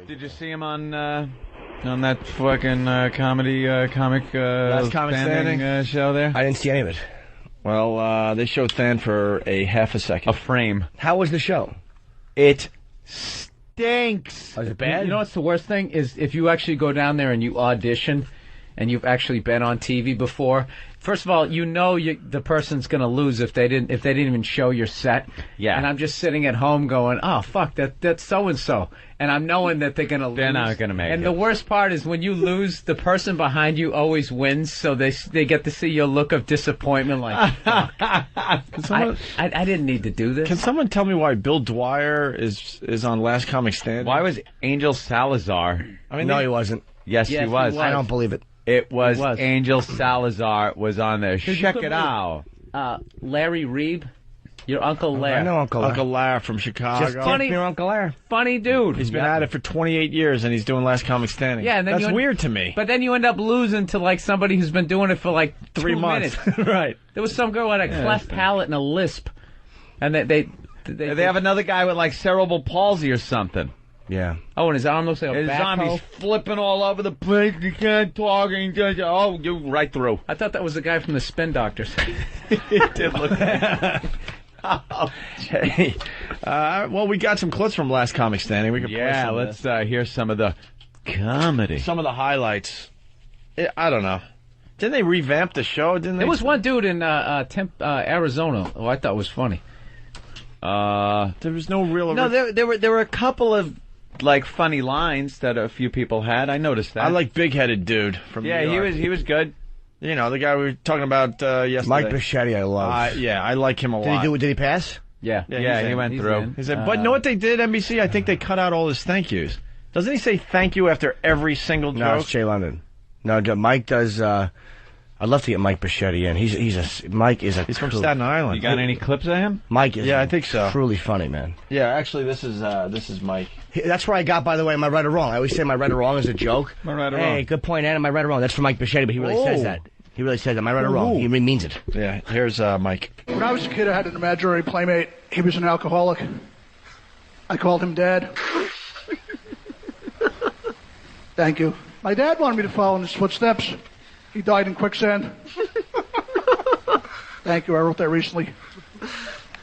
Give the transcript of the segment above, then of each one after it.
Did you see him on that fucking comic Last Comic Standing show there? I didn't see any of it. Well, they showed Than for a half a second. A frame. How was the show? It stinks. Was it bad? You know what's the worst thing is if you actually go down there and you audition, and you've actually been on TV before. First of all, you know the person's going to lose if they didn't even show your set. Yeah. And I'm just sitting at home going, oh fuck, that's so and so, and I'm knowing that they're going to lose. They're not going to make it. And the worst part is when you lose, the person behind you always wins, so they get to see your look of disappointment. Like, fuck. I didn't need to do this. Can someone tell me why Bill Dwyer is on Last Comic Standing? Why was Angel Salazar? I mean, no, he wasn't. Yes, he was. I don't believe it. It was Angel Salazar was on there. Check it out. Larry Reeb, your Uncle Larry. I know Uncle Larry. Uncle Larry from Chicago. Just funny, your Uncle Larry. Funny dude. He's been at it for 28 years, and he's doing Last Comic Standing. Yeah, and then that's weird to me. But then you end up losing to like somebody who's been doing it for like 3 months. Right. There was some girl with a cleft palate and a lisp, and they have another guy with like cerebral palsy or something. Yeah. Oh, and his arm looks like a backhoe. His arm, he's flipping all over the place. You can't talk. Oh, you right through. I thought that was the guy from the Spin Doctors. It did look like that. Oh, Jay. Well, we got some clips from Last Comic Standing. We can play some let's hear some of the comedy. Some of the highlights. I don't know. Didn't they revamp the show? Didn't they? There was one dude in Arizona who I thought was funny. There was no real... No, there were a couple of like funny lines that a few people had. I noticed that. I like big-headed dude from New York. he was good. You know, the guy we were talking about yesterday. Mike Bocchetti, I love. Yeah, I like him a lot. Did he pass? Yeah, he went through. He said, but you know what they did, NBC? I think they cut out all his thank yous. Doesn't he say thank you after every single joke? No, it's Jay London. No, Mike does. I'd love to get Mike Bocchetti in. He's from Staten Island. You got any clips of him? Mike is. Yeah, I think so. Truly funny, man. Yeah, actually, this is Mike. That's where I got, by the way, my right or wrong. I always say my right or wrong is a joke. My right or wrong. Hey, good point, Anna. My right or wrong. That's for Mike Bocchetti, but he really says that. He really says that. My right or wrong. He really means it. Yeah, here's Mike. When I was a kid, I had an imaginary playmate. He was an alcoholic. I called him Dad. Thank you. My dad wanted me to follow in his footsteps. He died in quicksand. Thank you. I wrote that recently.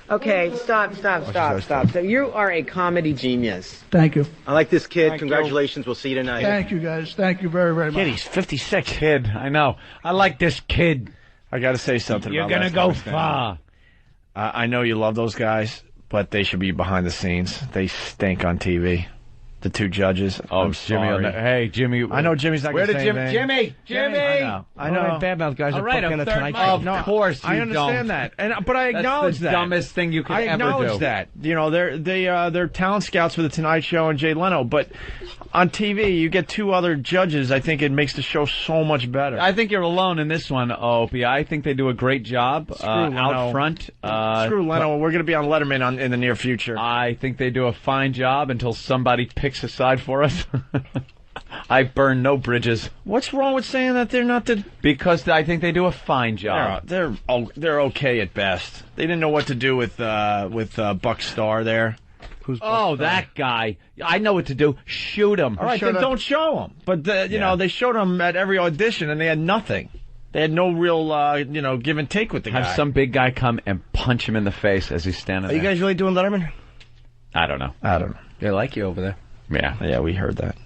Okay, stop. So you are a comedy genius. Thank you. I like this kid. Congratulations. We'll see you tonight. Thank you, guys. Thank you very, very much. Kid, he's 56. Kid, I know. I like this kid. I got to say something You're about going to go far. I know you love those guys, but they should be behind the scenes. They stink on TV. The two judges. Oh, I'm Jimmy. sorry. Hey, Jimmy. I know Jimmy's not going to say anything. Jimmy. I know. Badmouth guys All are right, fucking the third Tonight mic. Show. Of course you I understand that, but I acknowledge That's the that. dumbest thing you could I ever do. acknowledge that. You know, they're talent scouts for the Tonight Show and Jay Leno, but on TV you get two other judges. I think it makes the show so much better. I think you're alone in this one, Opie. I think they do a great job out front. Screw Leno. We're going to be on Letterman in the near future. I think they do a fine job until somebody picks a side for us. I burn no bridges. What's wrong with saying that they're not the... Because I think they do a fine job. They're okay at best. They didn't know what to do with Buck Starr there. Who's Buck Starr? That guy. I know what to do. Shoot him. All right, then don't show him. But, you know, they showed him at every audition, and they had nothing. They had no real, give and take with the guy. Have some big guy come and punch him in the face as he's standing there. Are you guys really doing Letterman? I don't know. They like you over there. Yeah, we heard that.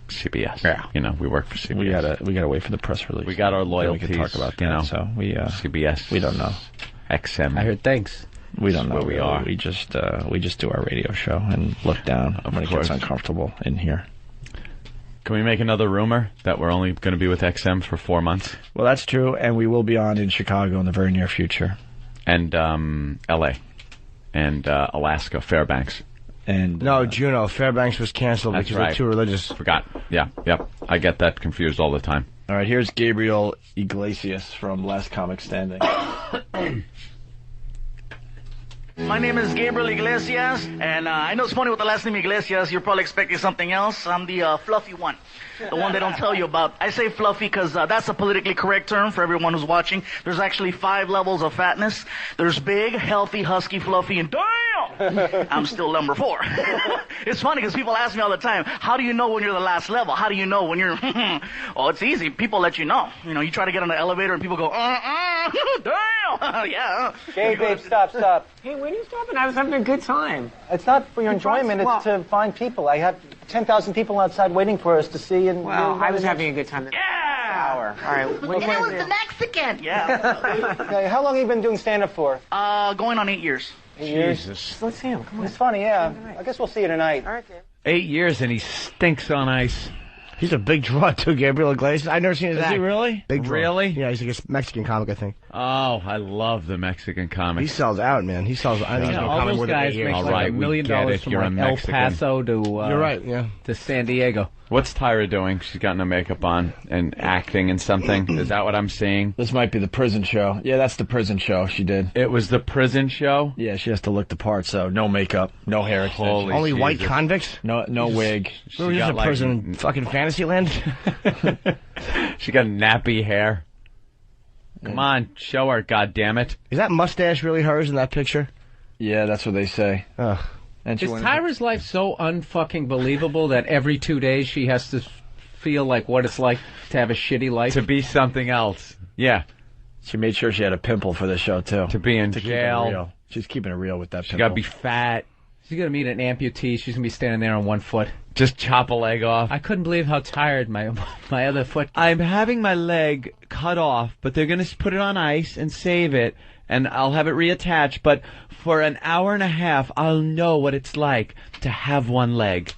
CBS. Yeah. You know, we work for CBS. We gotta wait for the press release. We got our loyalties. We can talk about that. So we CBS. We don't know. XM. I heard thanks. We don't know where we are. We just do our radio show and look down when it gets uncomfortable in here. Can we make another rumor that we're only going to be with XM for 4 months? Well, that's true, and we will be on in Chicago in the very near future. And L.A. and Alaska, Fairbanks. And no, Juneau. Fairbanks was canceled because they're too religious. Forgot. Yeah, yep. I get that confused all the time. All right, here's Gabriel Iglesias from Last Comic Standing. My name is Gabriel Iglesias, and I know it's funny with the last name Iglesias. You're probably expecting something else. I'm the fluffy one, the one they don't tell you about. I say fluffy because that's a politically correct term for everyone who's watching. There's actually 5 levels of fatness. There's big, healthy, husky, fluffy, and damn! I'm still number 4. It's funny because people ask me all the time, how do you know when you're the last level? How do you know when you're... Oh, it's easy. People let you know. You know, you try to get on the elevator and people go, damn. Yeah. Hey, babe, stop. Hey, when are you stopping? I was having a good time. It's not for your enjoyment, it's to find people. I have 10,000 people outside waiting for us to see. And Well, I was having a good time. Yeah. All right. And it was the Mexican. Yeah. Okay, how long have you been doing stand-up for? Going on 8 years. 8 years? Jesus. Let's see him. Come on. It's funny, yeah. I guess we'll see you tonight. All right, Gabe. 8 years and he stinks on ice. He's a big draw, too, Gabriel Iglesias. I've never seen his Is act. he really? Big draw. Really? Yeah, he's like a Mexican comic, I think. Oh, I love the Mexican He comics. sells out, man. He sells. I think he's been all comic more those than 8 guys years. make All like right, $1 we million get it. from You're a like El Mexican. Paso to You're right, yeah. to San Diego. What's Tyra doing? She's got no makeup on and acting in something. Is that what I'm seeing? This might be the prison show. Yeah, that's the prison show she did. It was the prison show? Yeah, she has to look the part, so no makeup, no hair extensions. Holy Only white Jesus. convicts? No wig. Where was got, this, a like- prison? Fucking Fantasyland? She got nappy hair. Come on, show her, goddammit. Is that mustache really hers in that picture? Yeah, that's what they say. Ugh. And she Is went Tyra's life so unfucking believable that every 2 days she has to feel like what it's like to have a shitty life? To be something else. Yeah, She made sure she had a pimple for the show, too. to be in To keep it jail. real. She's keeping it real with that She pimple. gotta be fat. She's gonna meet an amputee. She's gonna be standing there on one foot. Just chop a leg off. I couldn't believe how tired my other foot. I'm having my leg cut off, but they're going to put it on ice and save it, and I'll have it reattached. But for an hour and a half, I'll know what it's like to have one leg.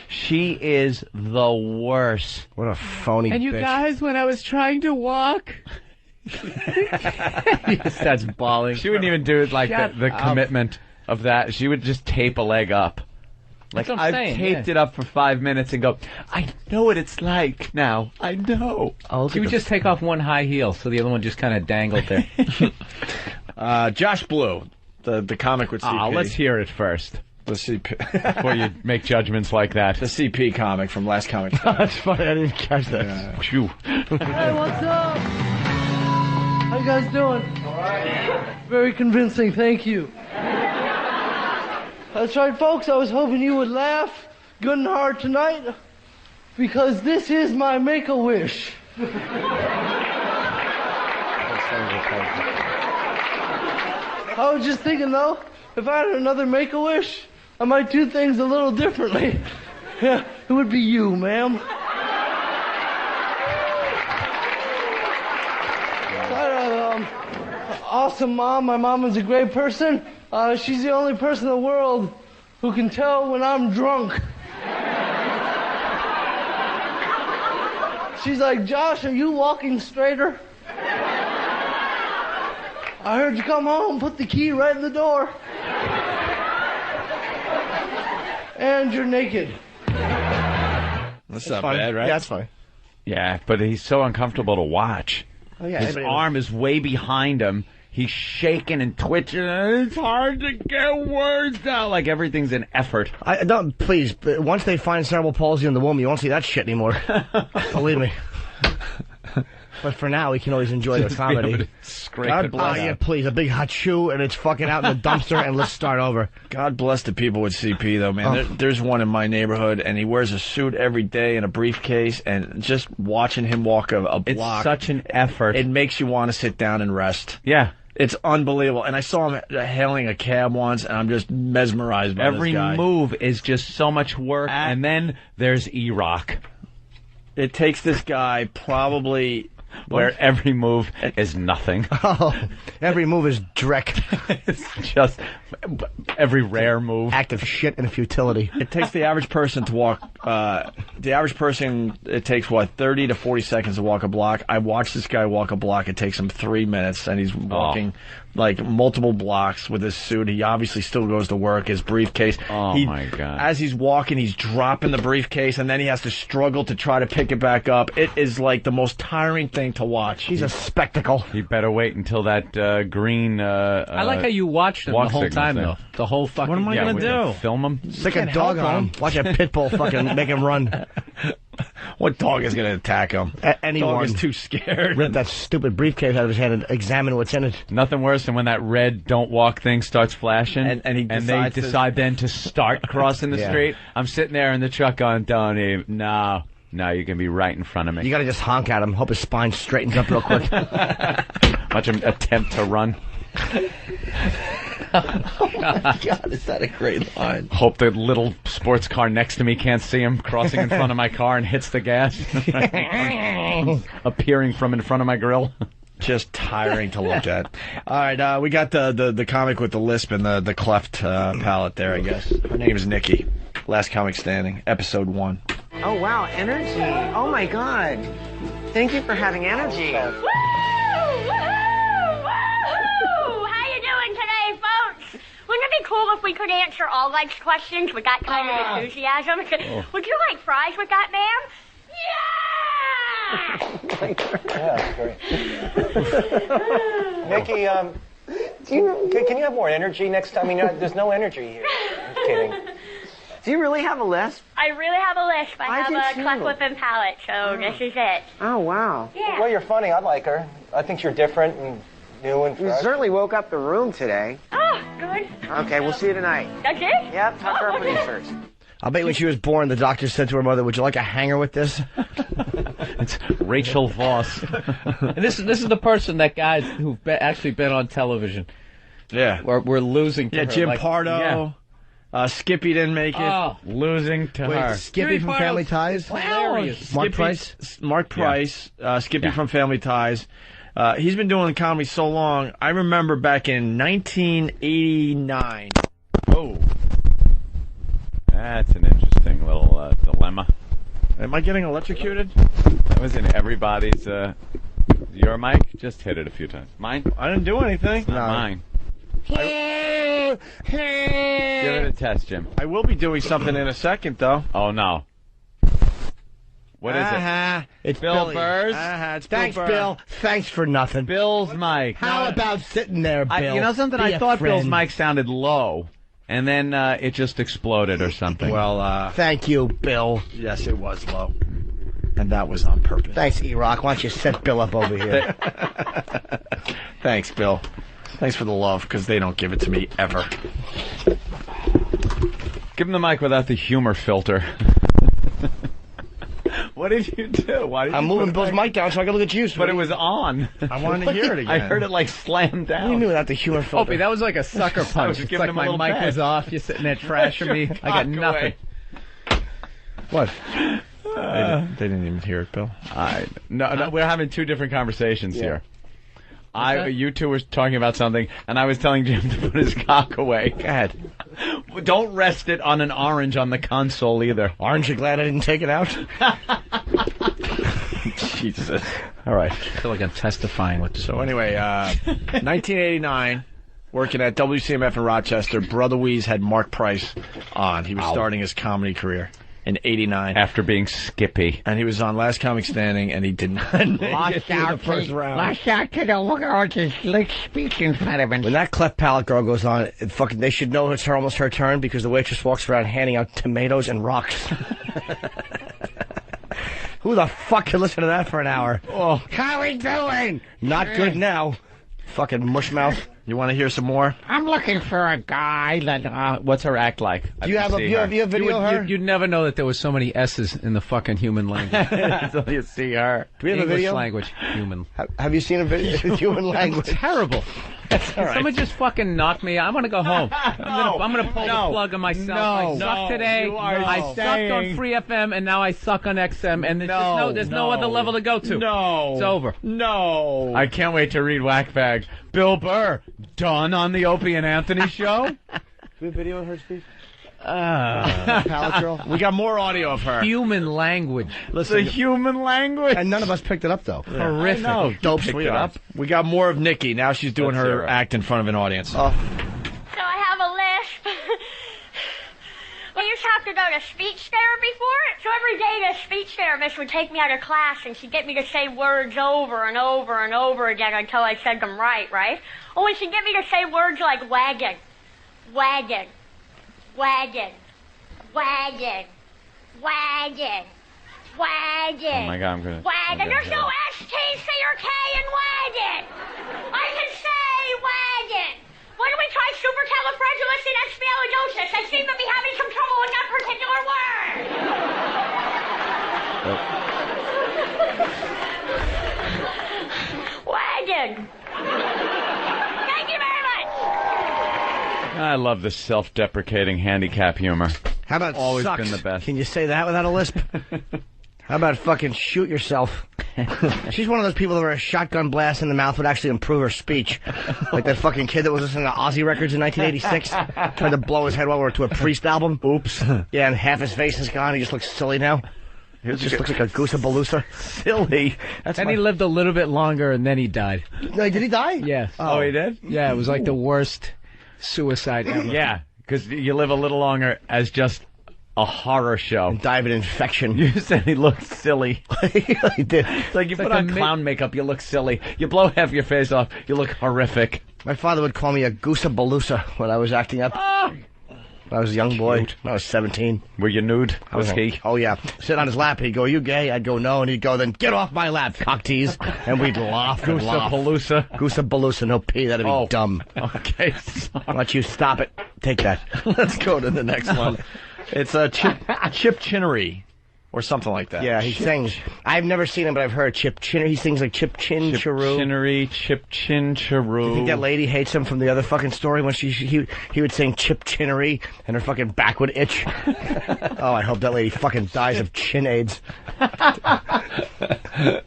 She is the worst. What a phony And you bitch. guys, when I was trying to walk, he starts bawling. She wouldn't even do it like Shut the up. commitment of that. She would just tape a leg up. Like, That's what I'm I've saying, taped yeah. it up for 5 minutes and go, I know what it's like now. I know. She would just take off one high heel, so the other one just kind of dangled there. Josh Blue, the comic with CP. Let's hear it first The CP. before you make judgments like that. The CP comic from Last Comic. That's funny. I didn't catch that. Phew. Hey, what's up? How you guys doing? All right. Very convincing, thank you. That's right, folks. I was hoping you would laugh good and hard tonight because this is my Make-A-Wish. I was just thinking, though, if I had another Make-A-Wish, I might do things a little differently. Yeah, it would be you, ma'am. Awesome mom. My mom is a great person. She's the only person in the world who can tell when I'm drunk. She's like, Josh, are you walking straighter? I heard you come home, put the key right in the door. And you're naked. That's not bad, right? Yeah, that's funny. Yeah, but he's so uncomfortable to watch. Oh, yeah, His arm is way behind him. He's shaking and twitching. It's hard to get words out. Like everything's an effort. I don't. Please, but once they find cerebral palsy in the womb, you won't see that shit anymore. Believe me. But for now, we can always enjoy the comedy. Scrape God it bless. Oh yeah, please, a big hot shoe, and it's fucking out in the dumpster, and let's start over. God bless the people with CP, though, man. Oh. There's one in my neighborhood, and he wears a suit every day and a briefcase, and just watching him walk a It's block, such an effort. it makes you want to sit down and rest. Yeah. It's unbelievable. And I saw him hailing a cab once, and I'm just mesmerized by Every this guy. move is just so much work. And then there's E-Rock, It takes this guy probably... where every move is nothing. Oh, every move is dreck. It's just every rare move. Act of shit and futility. It takes the average person to walk, the average person, it takes, 30 to 40 seconds to walk a block. I watched this guy walk a block. It takes him 3 minutes, and he's walking, multiple blocks with his suit. He obviously still goes to work, his briefcase. Oh, my God. As he's walking, he's dropping the briefcase, and then he has to struggle to try to pick it back up. It is, the most tiring thing to watch. He's a spectacle. You better wait until that green. I like how you watched him the walk whole signals time, there. though. The whole fucking. What am I Yeah, gonna we do? can film him. Stick a dog on him. Watch a pit bull fucking make him run. What dog is going to attack him? Anyone. Dog is too scared. Rip that stupid briefcase out of his hand and examine what's in it. Nothing worse than when that red "don't walk" thing starts flashing, and they decide then to start crossing the street. I'm sitting there in the truck going, "Don't even, no, you can be right in front of me." You got to just honk at him. Hope his spine straightens up real quick. Watch him attempt to run. Oh my God, is that a great line? Hope the little sports car next to me can't see him crossing in front of my car and hits the gas. Appearing from in front of my grill. Just tiring to look at. All right, we got the comic with the lisp and the cleft palate there, I guess. Her name is Nikki. Last comic standing, episode 1. Oh, wow, energy. Oh, my God. Thank you for having energy. Wouldn't it be cool if we could answer all life's questions with that kind of enthusiasm? Would you like fries with that, ma'am? Yeah, great. Nikki, can you have more energy next time? I mean, there's no energy here. I'm kidding. Do you really have a lisp? I really have a lisp. I have a cleft lip and palate, so this is it. Oh, wow. Yeah. Well, you're funny. I like her. I think you're different and new and fresh. You certainly woke up the room today. Oh, good. Okay, we'll see you tonight. That's it? Yep, talk to our producers. I'll bet when she was born, the doctor said to her mother, "Would you like a hanger with this?" It's Rachel Voss. And this is the person that guys who've actually been on television. Yeah. We're losing to her. Jim like, Pardo. Skippy didn't make it. Oh, losing to her. Skippy from Family Ties? Hilarious. Mark Price? Mark Price. Skippy from Family Ties. He's been doing comedy so long. I remember back in 1989. Oh. That's an interesting little dilemma. Am I getting electrocuted? That was in everybody's... your mic? Just hit it a few times. Mine? I didn't do anything. It's not mine. Give it a test, Jim. I will be doing something in a second, though. Oh, no. What is it? It's Bill Billy. Burr's? It's Thanks, Burr. Bill. Thanks for nothing. Bill's mic. How about sitting there, Bill? You know something? Be I a thought friend. Bill's mic sounded low, and then it just exploded or something. Well, thank you, Bill. yes, it was low. And that was on purpose. Thanks, E-Rock. Why don't you set Bill up over here? Thanks, Bill. Thanks for the love, because they don't give it to me ever. Give him the mic without the humor filter. What did you do? Why did I'm you moving put Bill's it back? mic down so I can look at you. But it was on. I wanted to hear it again. I heard it like slam down. You knew without the humor filter. Opie, that was like a sucker punch. It's giving like him a my little mic bad. was off. You're sitting there trashing me. I got nothing. What? They didn't even hear it, Bill. No, we're having two different conversations here. that? You two were talking about something, and I was telling Jim to put his cock away. Go ahead. Don't rest it on an orange on the console either. Aren't you glad I didn't take it out? Jesus. All right. I feel like I'm testifying with this. So anyway, 1989, working at WCMF in Rochester, Brother Weeze had Mark Price on. He was starting his comedy career in 89. After being Skippy. And he was on Last Comic Standing, and he did not make it through the first round. out to the look at this slick speech in front of him. When that cleft palate girl goes on, they should know it's almost her turn because the waitress walks around handing out tomatoes and rocks. Who the fuck can listen to that for an hour? Oh. How we doing? Not good now. Fucking mushmouth. You want to hear some more? I'm looking for a guy that... What's her act like? Do you have a video of her? You'd never know that there was so many S's in the fucking human language. Until you see her. Do we have English a video? language, human. Have you seen a video of human language? Terrible. That's all right. Someone just fucking knocked me out. I'm gonna go home. I'm gonna pull the plug on myself. I sucked today. I sucked on Free FM, and now I suck on XM, and there's no other level to go to. No. It's over. No. I can't wait to read Whackbag. Bill Burr, done on the Opie and Anthony show? Do we have video of her speech? Palate girl. We got more audio of her. Human language. Listen, the human language. And none of us picked it up, though. Horrific. No, Dopes picked we it are. up. We got more of Nikki. Now she's doing Let's hear her it. act in front of an audience. So I have a lisp. I used to have to go to speech therapy for it. So every day the speech therapist would take me out of class and she'd get me to say words over and over and over again until I said them right? Or when she'd get me to say words like wagon, wagon, wagon, wagon, wagon, Wagon. Oh my God, I'm gonna. Wagon. There's no S, T, C, or K in wagon. I can say wagon. Why don't we try supercalifragilisticexpialidocious? I seem to be having some trouble with that particular word. Wagon. Thank you very much. I love the self-deprecating handicap humor. How about always sucks? been the best? Can you say that without a lisp? How about fucking shoot yourself? She's one of those people where a shotgun blast in the mouth would actually improve her speech. Like that fucking kid that was listening to Ozzy records in 1986. Tried to blow his head while we were to a Priest album. Oops. Yeah, and half his face is gone. He just looks silly now. He just looks like a goose baloosa. Silly. And he lived a little bit longer, and then he died. Did he die? Yes. Oh, he did? Yeah, it was like the worst suicide ever. Yeah, because you live a little longer as just a horror show. And die of an infection. You said he looked silly. He did. It's like you put on clown makeup, you look silly. You blow half your face off, you look horrific. My father would call me a goose baloosa when I was acting up. I was a young boy. I was 17. Were you nude? Was he? Oh, yeah. Sit on his lap. He'd go, "You gay?" I'd go, "No." And he'd go, "Then get off my lap, cock tease." And we'd laugh and laugh. Goose-a-palooza. Goose-a-balooza. No P. That'd be dumb. Okay. Why don't you stop it? Take that. Let's go to the next one. It's a Chip Chinery. Or something like that. Yeah, he sings. I've never seen him, but I've heard Chip Chinery. He sings like Chip Chin Charoo. Chinery, Chip Chin Charoo. Do you think that lady hates him from the other fucking story when he would sing Chip Chinery and her fucking back would itch? Oh, I hope that lady fucking dies of chin AIDS. I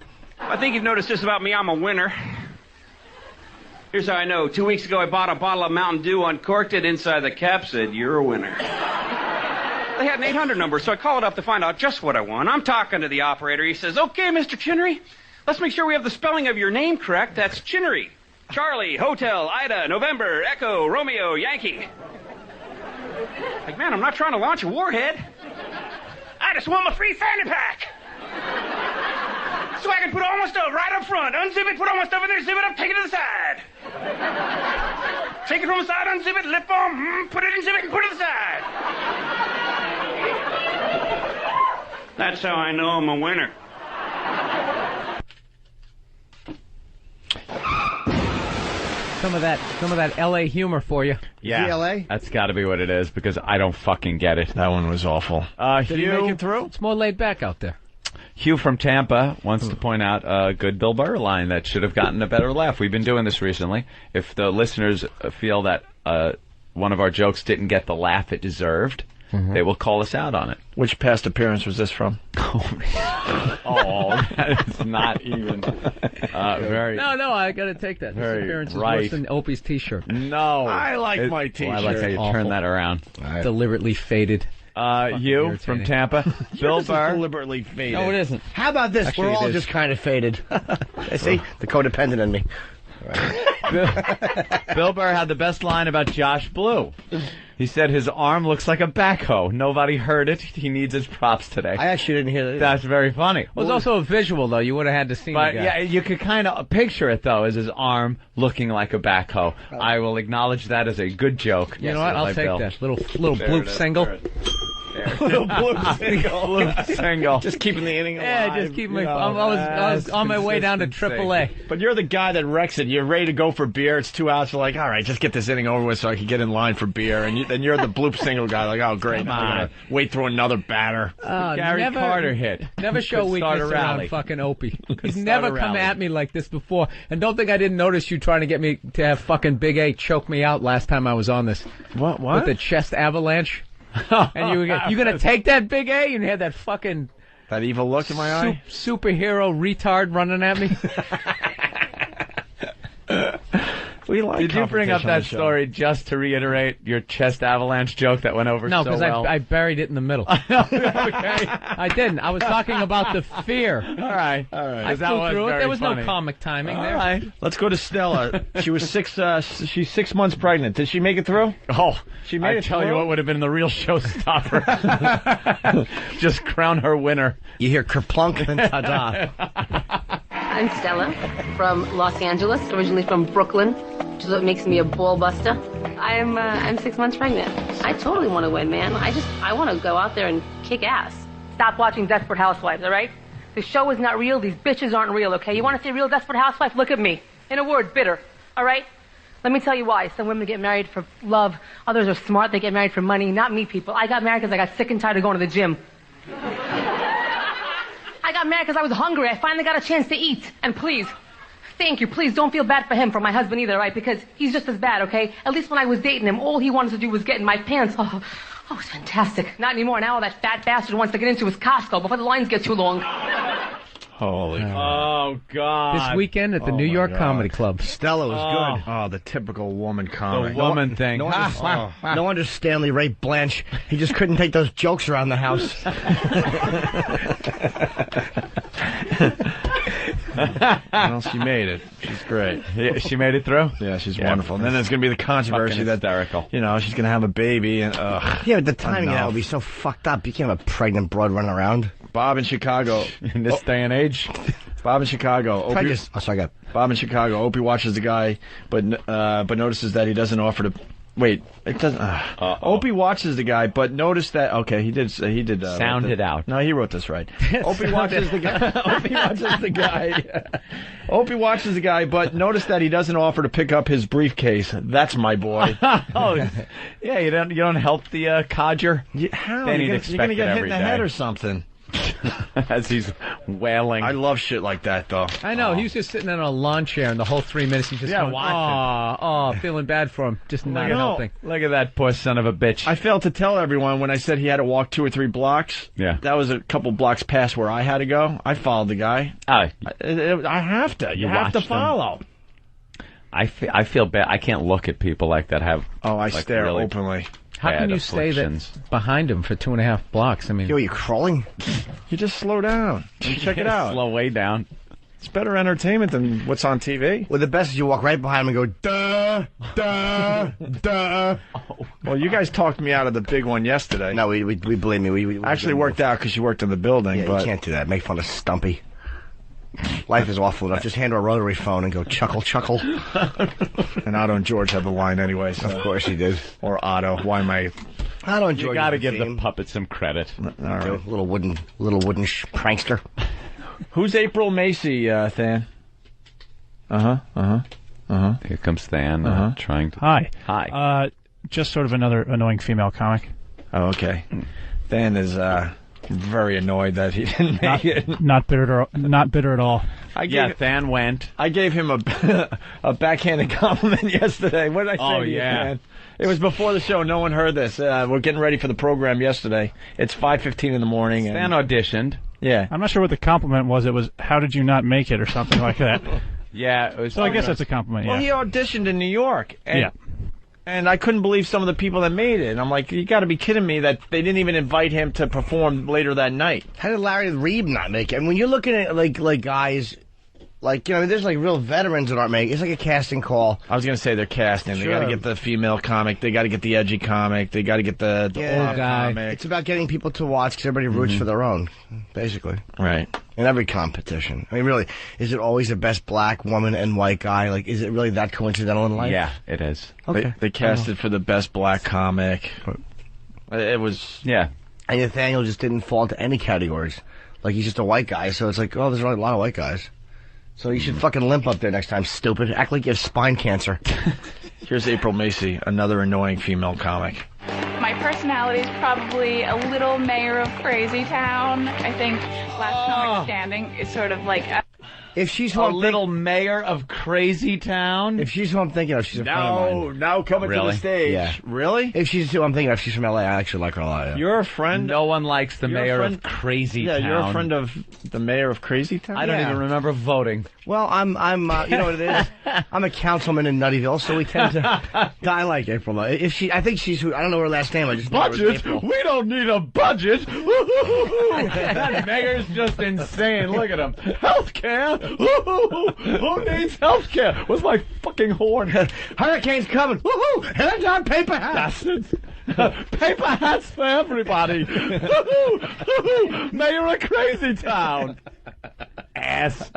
think you've noticed this about me. I'm a winner. Here's how I know. 2 weeks ago, I bought a bottle of Mountain Dew, uncorked it. Inside the cap said, "You're a winner." They had an 800 number, so I called up to find out just what I won. I'm talking to the operator. He says, "Okay, Mr. Chinery, let's make sure we have the spelling of your name correct. That's Chinery. Charlie, Hotel, Ida, November, Echo, Romeo, Yankee." Like, man, I'm not trying to launch a warhead. I just want my free fanny pack. So I can put all my stuff right up front. Unzip it, put all my stuff in there, zip it up, take it to the side. Take it from the side, unzip it, lip balm, put it in, zip it, and put it to the side. That's how I know I'm a winner. Some of that LA humor for you. Yeah, LA? That's got to be what it is because I don't fucking get it. That one was awful. Did he Hugh, make it through? It's more laid back out there. Hugh from Tampa wants to point out a good Bill Burr line that should have gotten a better laugh. We've been doing this recently. If the listeners feel that one of our jokes didn't get the laugh it deserved, they will call us out on it. Which past appearance was this from? Oh, that is not even very. No, I got to take that. This Very appearance is right. worse than Opie's T-shirt. No. I like my T-shirt. Well, I like how you turn that around. Deliberately faded. You from Tampa, Bill Burr. Deliberately faded. No, it isn't. How about this? Actually, We're all it is. just kind of faded. See? The codependent in me. Bill Burr had the best line about Josh Blue. He said his arm looks like a backhoe. Nobody heard it. He needs his props today. I actually didn't hear that. That's very funny. Well, it's also a visual, though. You would have had to see But the guy. yeah, you could kind of picture it though, as his arm looking like a backhoe. I will acknowledge that as a good joke. You know what? I'll take Bill. that. Little There bloop it is, single. there it is. Little blue single. Bloop single. Just keeping the inning alive. Yeah, just keep my. you know. I was on my way down to AAA. But you're the guy that wrecks it. You're ready to go for beer. It's 2 hours. You're like, all right, just get this inning over with so I can get in line for beer. And then you're the bloop single guy. Like, oh, great. Come I'm on. gonna wait through another batter. Gary Carter hit. Never show Could start weakness a rally. around fucking Opie. He's start never a come rally. at me like this before. And don't think I didn't notice you trying to get me to have fucking Big A choke me out last time I was on this. What? With the chest avalanche. And you gonna take that Big A and had that fucking That evil look in my eye? superhero retard running at me. We like Did you bring up competition on that the show. story just to reiterate your chest avalanche joke that went over No, so because well? I buried it in the middle. Okay. I didn't. I was talking about the fear. All right. I That flew was through it. very There was funny. no comic timing All there. right. Let's go to Stella. She was she's 6 months pregnant. Did she make it through? Oh, She made I it tell you through? what would have been the real showstopper. Just crown her winner. You hear kerplunk and then ta-da. I'm Stella from Los Angeles, originally from Brooklyn, which is what makes me a ball buster. I'm 6 months pregnant. I totally want to win, man. I want to go out there and kick ass. stop watching Desperate Housewives, all right? The show is not real. These bitches aren't real, okay? You want to see a real Desperate Housewife? Look at me. In a word, bitter, all right? Let me tell you why. Some women get married for love. Others are smart. They get married for money. Not me, people. I got married because I got sick and tired of going to the gym. I got married because I was hungry. I finally got a chance to eat. And please, thank you. Please don't feel bad for him, for my husband either, right? Because he's just as bad, okay? At least when I was dating him, all he wanted to do was get in my pants. Oh, it's fantastic. Not anymore. Now all that fat bastard wants to get into his Costco before the lines get too long. Holy. Oh, God. This weekend at the New York Comedy Club. Stella was good. Oh, the typical woman comic. The woman thing. No wonder Stanley raped Blanche. He just couldn't take those jokes around the house. Well, she made it. She's great. Yeah, she made it through? Yeah, she's wonderful. And then there's going to be the controversy that, you know, she's going to have a baby. And yeah, but the timing of that would be so fucked up. You can't have a pregnant broad running around. Bob in Chicago. In this day and age. Bob in Chicago. Opie, Bob in Chicago. Opie watches the guy, but notices that he doesn't offer to... Wait, it doesn't... Opie watches the guy, but noticed that... Okay, he did... Sound it out. No, he wrote this right. Opie watches the guy... Opie watches the guy... Opie watches the guy, but noticed that he doesn't offer to pick up his briefcase. That's my boy. Oh, yeah, you don't help the codger? How? Then You're going to get hit in every the day. head or something. As he's wailing. I love shit like that, though. I know. He was just sitting in a lawn chair, and the whole 3 minutes he's just going, feeling bad for him. Just not helping. Look at that poor son of a bitch. I failed to tell everyone when I said he had to walk 2 or 3 blocks. Yeah. That was a couple blocks past where I had to go. I followed the guy. I have to. You have to follow. I feel bad. I can't look at people like that. I stare really openly. How can you stay behind him for 2.5 blocks? I mean, Are you crawling? You just slow down and check it out. Slow way down. It's better entertainment than what's on TV. Well, the best is you walk right behind him and go, duh, duh, duh. Well, you guys talked me out of the big one yesterday. No, we believe me. We actually worked out because you worked in the building. Yeah, but you can't do that. Make fun of Stumpy. Life is awful enough. Just hand her a rotary phone and go chuckle, chuckle. And Otto and George have the line anyway. So. Of course he did. Or Otto. Why am I... Otto and George. You got to give the puppet some credit. All right. Little wooden prankster. Who's April Macie, Than? Here comes Than trying to... Hi. Just sort of another annoying female comic. Oh, okay. Than is very annoyed that he didn't make it. Not bitter at all. Than went. I gave him a backhanded compliment yesterday. What did I say to you, Than? It was before the show. No one heard this. We're getting ready for the program yesterday. It's 5:15 in the morning. Than auditioned. Yeah. I'm not sure what the compliment was. It was, how did you not make it, or something like that. Yeah. It was So I guess that's a compliment, Well, he auditioned in New York. And I couldn't believe some of the people that made it. And I'm like, you got to be kidding me that they didn't even invite him to perform later that night. How did Larry Reeb not make it? And when you're looking at like guys, like, you know, there's like real veterans that aren't making it. It's like a casting call. I was going to say they're casting. They got to get the female comic. They got to get the edgy comic. They got to get the old guy. Comic. It's about getting people to watch because everybody roots for their own, basically. Right. In every competition. I mean, really, is it always the best black woman and white guy? Like, is it really that coincidental in life? Yeah, it is. Okay. They casted for the best black comic. It was... Yeah. And Nathaniel just didn't fall into any categories. Like, he's just a white guy, so it's like, oh, there's a lot of white guys. So you should fucking limp up there next time, stupid. Act like you have spine cancer. Here's April Macie, another annoying female comic. My personality is probably a little mayor of Crazy Town. I think Last Comic Standing is sort of like If she's a little mayor of Crazy Town. If she's who I'm thinking of, she's a friend of mine. Now coming to the stage. Yeah. Really? If she's who I'm thinking of, she's from LA. I actually like her a lot. Yeah. You're a friend? No one likes the mayor of Crazy Town. Yeah, you're a friend of the mayor of Crazy Town? I don't even remember voting. Well, I'm you know what it is? I'm a councilman in Nuttyville, so we tend to... I like April. I think she's who... I don't know her last name. I just know her as Budget? April. We don't need a budget. That mayor's just insane. Look at him. Healthcare? Who needs healthcare? Where's my fucking horn? Hurricane's coming. Woohoo! Hand on paper hats. Bastards. Paper hats for everybody. Mayor of Crazy Town. Ass.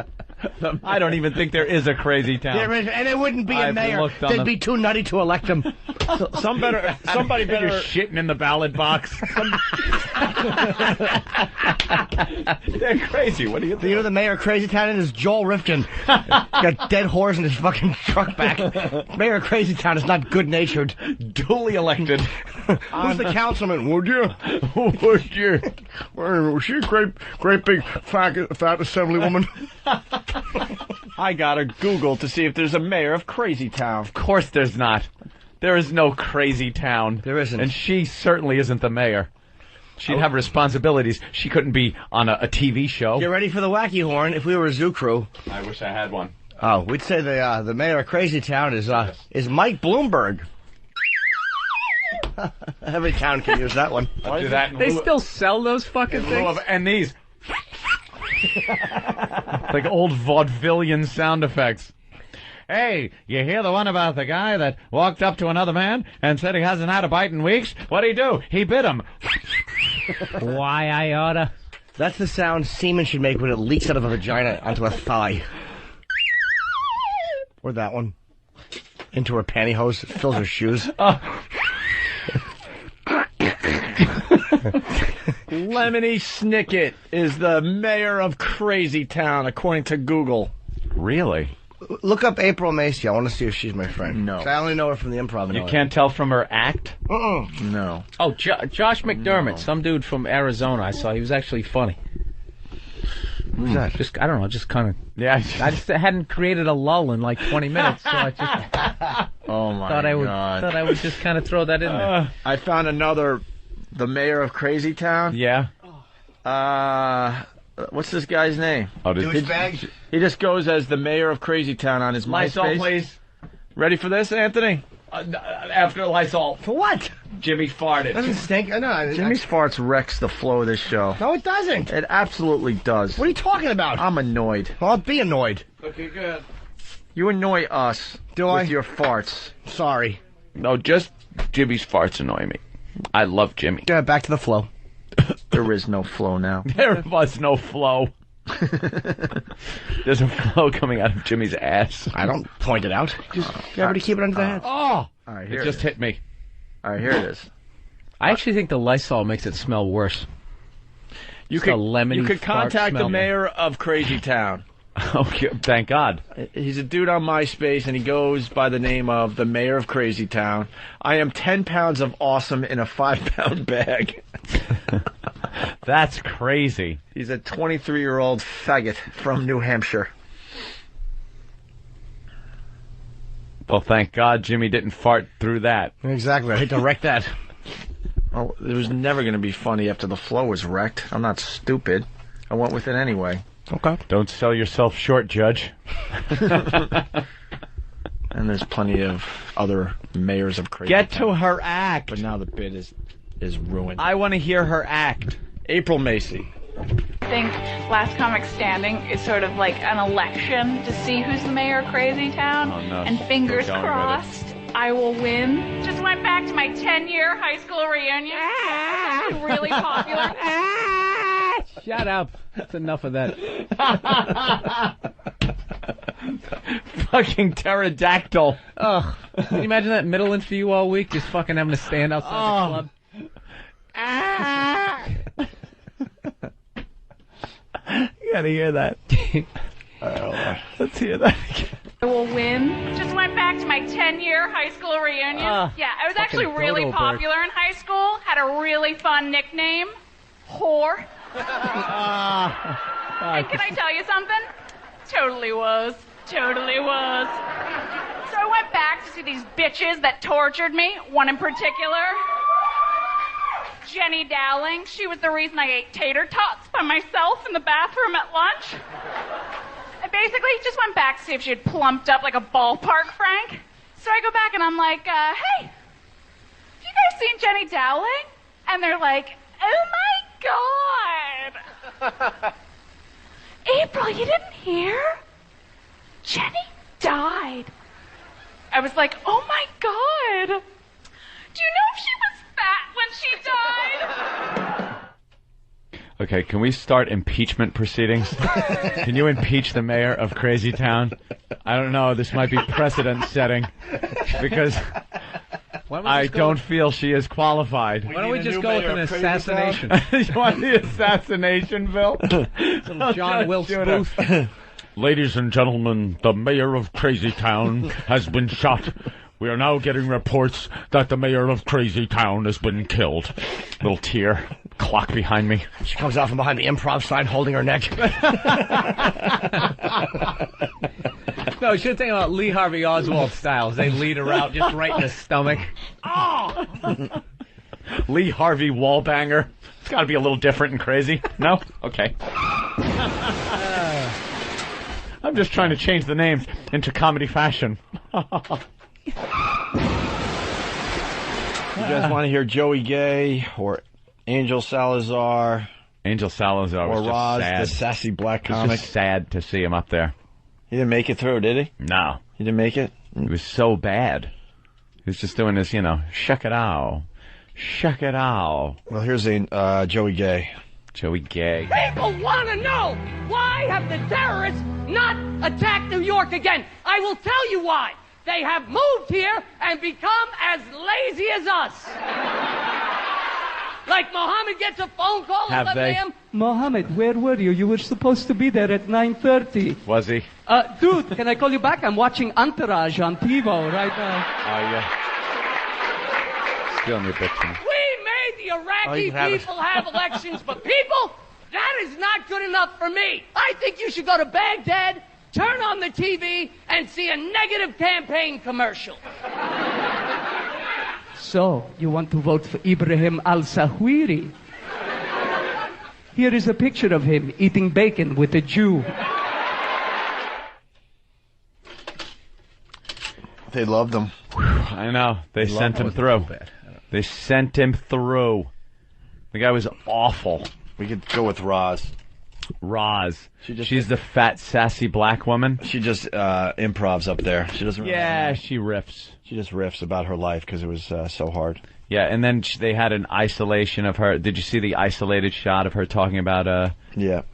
I don't even think there is a crazy town. There is, and it wouldn't be a I've mayor. looked on They'd the- be too nutty to elect him. Somebody better. You're shitting in the ballot box. They're crazy. What do you think? You know the mayor of Crazy Town is Joel Rifton. Got dead whores in his fucking truck back. Mayor of Crazy Town is not good-natured. Duly elected. Who's the councilman? Would you? Would you? Was she a great big fat assemblywoman? I gotta Google to see if there's a mayor of Crazy Town. Of course there's not. There is no crazy town. There isn't. And she certainly isn't the mayor. She'd have responsibilities. She couldn't be on a TV show. Get ready for the wacky horn. If we were a zoo crew, I wish I had one. Oh, we'd say the mayor of Crazy Town is Mike Bloomberg. Every town can use that one. I'll do that. They still sell those fucking things? And these. Like old vaudevillian sound effects. Hey, you hear the one about the guy that walked up to another man and said he hasn't had a bite in weeks? What'd he do? He bit him. Why I oughta. That's the sound semen should make when it leaks out of a vagina onto a thigh. Or that one. Into her pantyhose. It fills her shoes. Lemony Snicket is the mayor of Crazy Town, according to Google. Really? Look up April Macie. I want to see if she's my friend. No. I only know her from the improv. You can't tell from her act? No. Oh, Josh McDermott, some dude from Arizona I saw. He was actually funny. Who's that? Just, I don't know, just kind of... Yeah. I just hadn't created a lull in like 20 minutes, so I just Oh, my thought God. I would just kind of throw that in there. I found the mayor of Crazy Town. Yeah. What's this guy's name? Oh, Douchebag? He just goes as the mayor of Crazy Town on his Lysol, MySpace. please. Ready for this, Anthony? After Lysol. For what? Jimmy farted. Doesn't stink. No, Jimmy's farts wrecks the flow of this show. No, it doesn't. It absolutely does. What are you talking about? I'm annoyed. Well, I'll be annoyed. Looking good. You annoy us Do I? with your farts. Sorry. No, just Jimmy's farts annoy me. I love Jimmy. Yeah, back to the flow. There is no flow now. There was no flow. There's a flow coming out of Jimmy's ass. I don't point it out. Just everybody keep it under the head. Oh! All right, here It just hit me. All right, here it is. I actually think the Lysol makes it smell worse. You Just a lemony could fart contact the smell. mayor of Crazy Town. Okay, thank God. He's a dude on MySpace, and he goes by the name of the mayor of Crazy Town. I am 10 pounds of awesome in a 5-pound bag. That's crazy. He's a 23-year-old faggot from New Hampshire. Well, thank God Jimmy didn't fart through that. Exactly. I hate to wreck that. Oh, it was never going to be funny after the flow was wrecked. I'm not stupid. I went with it anyway. Okay. Don't sell yourself short, Judge. And there's plenty of other mayors of Crazy Get Town. to her act. But now the bit is ruined. I want to hear her act. April Macie. I think Last Comic Standing is sort of like an election to see who's the mayor of Crazy Town. Oh, no. And fingers We're going with it. crossed, I will win. Just went back to my 10-year high school reunion. It's really popular. Shut up. That's enough of that. Fucking pterodactyl. Ugh. Can you imagine that middle in for you all week? Just fucking having to stand outside the club. You gotta hear that. Let's hear that again. I will win. Just went back to my 10-year high school reunion. Yeah, I was actually really dodo bird. popular in high school. Had a really fun nickname. Whore. And can I tell you something? Totally was. Totally was. So I went back to see these bitches that tortured me. One in particular. Jenny Dowling. She was the reason I ate tater tots by myself in the bathroom at lunch. I basically just went back to see if she had plumped up like a ballpark Frank. So I go back and I'm like, hey, have you guys seen Jenny Dowling? And they're like, oh my God. April, you didn't hear? Jenny died. I was like, oh my God. Do you know if she was fat when she died? Okay, can we start impeachment proceedings? Can you impeach the mayor of Crazy Town? I don't know. This might be precedent setting because I don't feel she is qualified. Why don't we just go with an assassination? You want the assassination, Bill? Little John Wilkes Booth. Ladies and gentlemen, the mayor of Crazy Town has been shot. We are now getting reports that the mayor of Crazy Town has been killed. Little tear. Clock behind me. She comes out from behind the improv sign holding her neck. No, should think about Lee Harvey Oswald styles. They lead her out just right in the stomach. Oh! Lee Harvey Wallbanger. It's got to be a little different and crazy. No? Okay. I'm just trying to change the names into comedy fashion. You guys want to hear Joey Gay or Angel Salazar? Angel Salazar was or just Roz, sad. the sassy black It was comic. just sad to see him up there. He didn't make it through, did he? No. He didn't make it? It was so bad. He was just doing this, shuck it out. Shuck it out. Well, here's Joey Gay. Joey Gay. People want to know, why have the terrorists not attacked New York again? I will tell you why. They have moved here and become as lazy as us. Like Mohammed gets a phone call at 11 a.m. Mohammed, where were you? You were supposed to be there at 9:30. Was he? Dude, can I call you back? I'm watching Entourage on TiVo right now. Oh, yeah. Still in your bitch. We made the Iraqi people have elections, but people, that is not good enough for me. I think you should go to Baghdad, turn on the TV, and see a negative campaign commercial. So, you want to vote for Ibrahim al-Sahwiri? Here is a picture of him eating bacon with a Jew. They loved him. I know. They sent him through. They sent him through. The guy was awful. We could go with Roz. Roz. She's the fat, sassy black woman. She just improvs up there. She doesn't. Yeah, she riffs. She just riffs about her life because it was so hard. Yeah, and then they had an isolation of her. Did you see the isolated shot of her talking about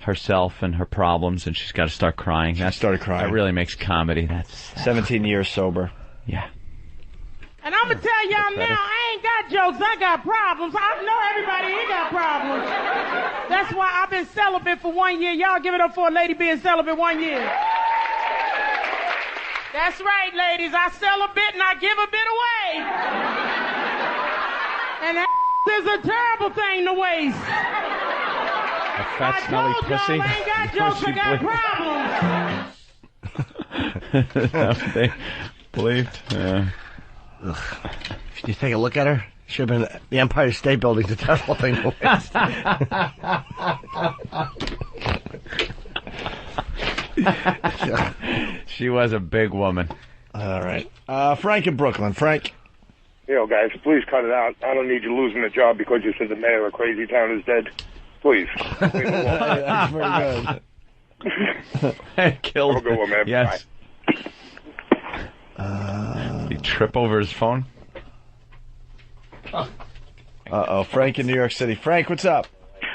herself and her problems, and she's got to start crying? She started crying. That really makes comedy. That's 17 years sober. Yeah. And I'm going to tell y'all now, I ain't got jokes, I got problems. I know everybody ain't got problems. That's why I've been celibate for 1 year. Y'all give it up for a lady being celibate 1 year. That's right, ladies. I sell a bit and I give a bit away. And that is a terrible thing to waste. A fat, smelly pussy. I ain't got jokes, I got problems. They believed. Yeah. Should you take a look at her? Should have been the Empire State Building's a terrible thing to waste. She was a big woman. All right. Frank in Brooklyn. Frank. Yo, guys, please cut it out. I don't need you losing the job because you said the mayor of Crazy Town is dead. Please. That's very good. Killed. Have a good one, man. Yes. Did he trip over his phone? Uh-oh. Frank in New York City. Frank, what's up?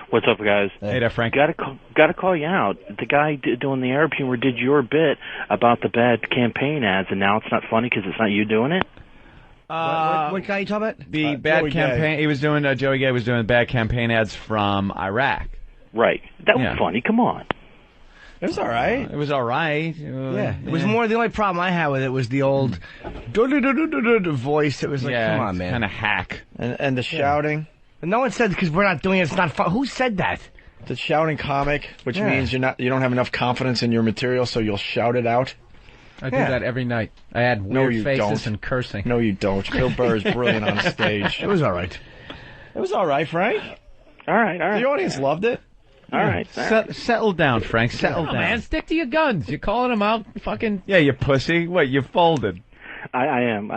What's up, guys? Hey there, Frank. Gotta call you out. The guy doing the Arab humor did your bit about the bad campaign ads, and now it's not funny because it's not you doing it? What guy are you talking about? The bad Joey campaign. Gay. He was doing. Joey Gay was doing bad campaign ads from Iraq. Right. That was funny. Come on. It was all right. It was all right. Yeah. It was more, the only problem I had with it was the old voice. It was like, come on, man. Kind of hack. And the shouting. And no one said because we're not doing it, it's not fun. Who said that? The shouting comic, which means you don't have enough confidence in your material, so you'll shout it out. I do that every night. I add weird faces and cursing. No, you don't. Bill Burr is brilliant on stage. It was all right. It was all right, Frank. All right. The audience loved it. All right. Settle down, Frank. Settle down. Man, stick to your guns. You're calling them out. Fucking. Yeah, you pussy. What? You folded. I am.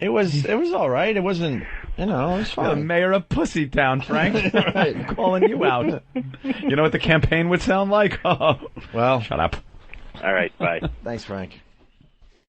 It was all right. It wasn't. It was fine. You're the mayor of Pussytown, Frank. Right. I'm calling you out. You know what the campaign would sound like? Well, shut up. All right. Bye. Thanks, Frank.